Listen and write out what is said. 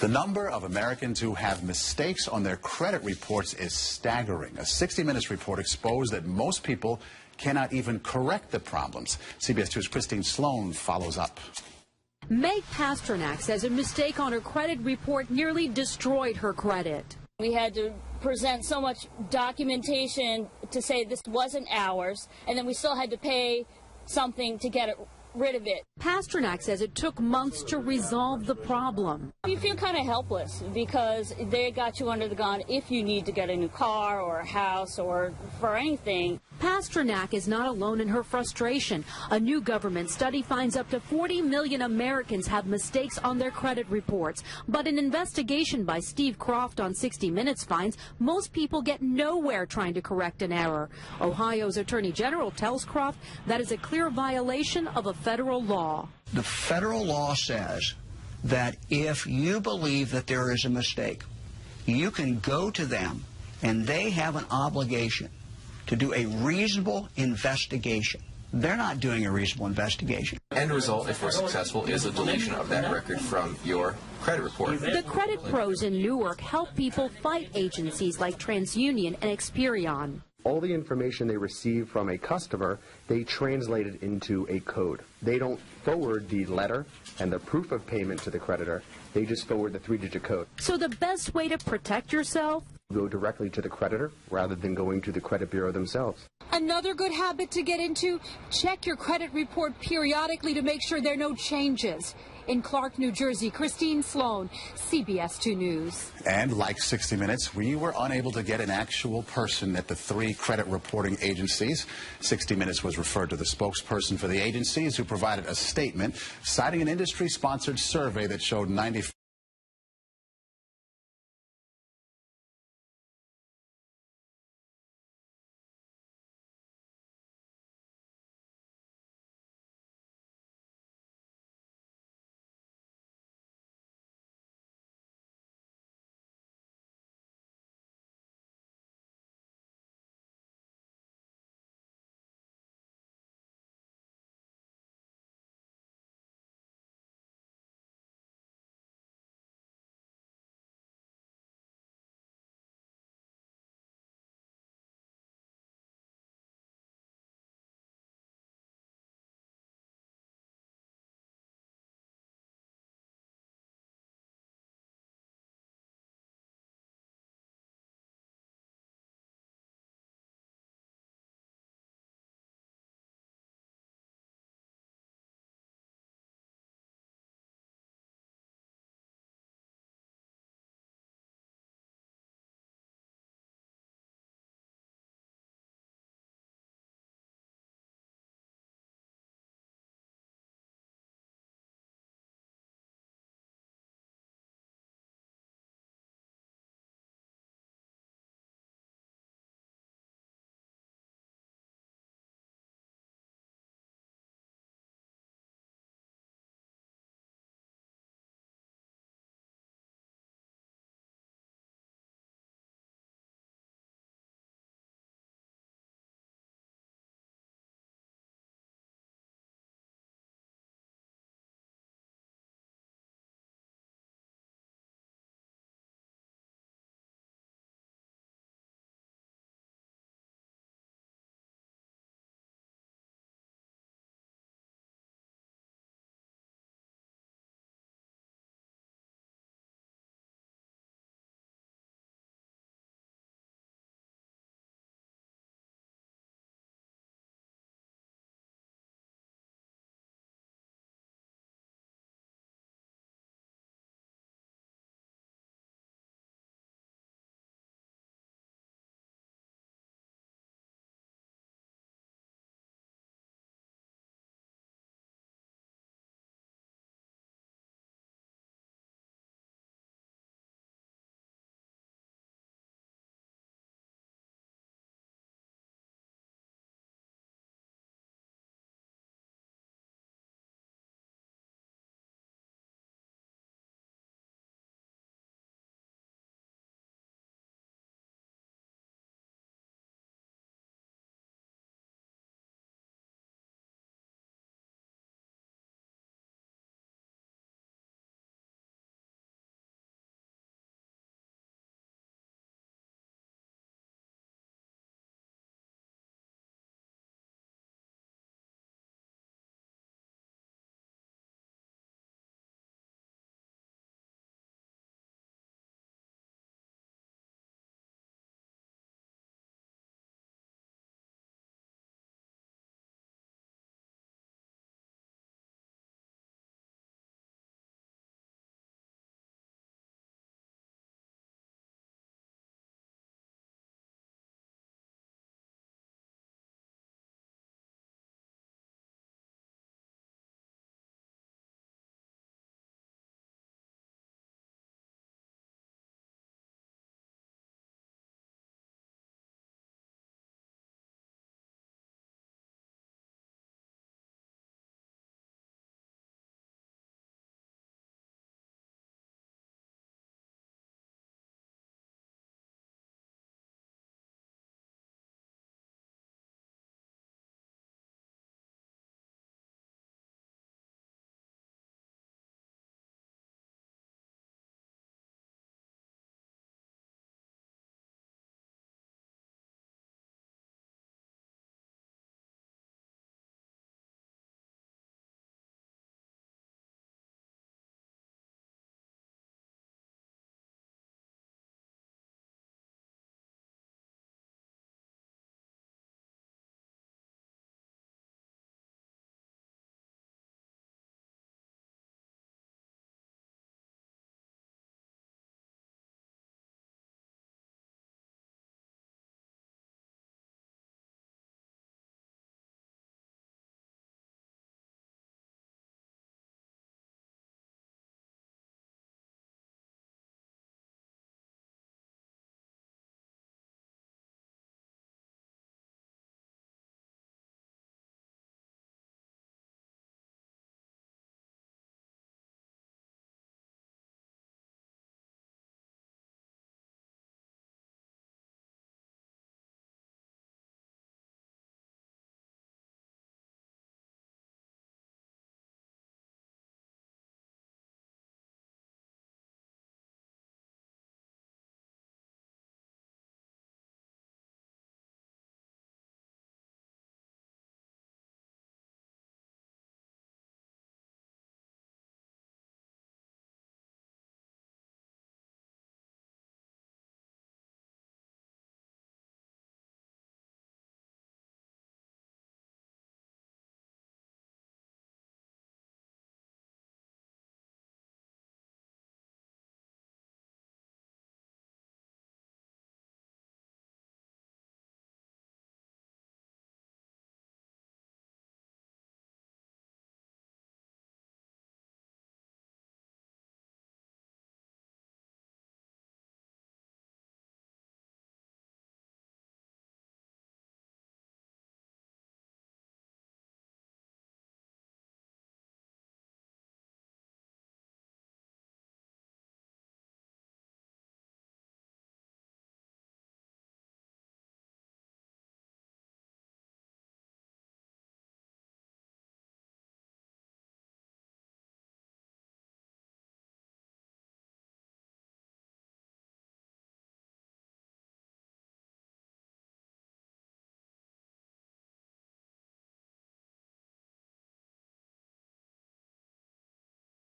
The number of Americans who have mistakes on their credit reports is staggering. A 60 Minutes report exposed that most people cannot even correct the problems. CBS 2's Christine Sloan follows up. Meg Pasternak says a mistake on her credit report nearly destroyed her credit. We had to present so much documentation to say this wasn't ours, and then we still had to pay something to get it rid of it. Pasternak says it took months to resolve the problem. You feel kind of helpless because they got you under the gun if you need to get a new car or a house or for anything. Pasternak is not alone in her frustration. A new government study finds up to 40 million Americans have mistakes on their credit reports. But an investigation by Steve Croft on 60 Minutes finds most people get nowhere trying to correct an error. Ohio's Attorney General tells Croft that is a clear violation of a federal law. The federal law says that if you believe that there is a mistake, you can go to them and they have an obligation to do a reasonable investigation. They're not doing a reasonable investigation. End result, if we're successful, is a deletion of that record from your credit report. The credit pros in Newark help people fight agencies like TransUnion and Experian. All the information they receive from a customer, they translate it into a code. They don't forward the letter and the proof of payment to the creditor. They just forward the 3-digit code. So the best way to protect yourself? Go directly to the creditor rather than going to the credit bureau themselves. Another good habit to get into, check your credit report periodically to make sure there are no changes. In Clark, New Jersey, Christine Sloan, CBS 2 News. And like 60 Minutes, we were unable to get an actual person at the 3 credit reporting agencies. 60 Minutes was referred to the spokesperson for the agencies, who provided a statement citing an industry-sponsored survey that showed 90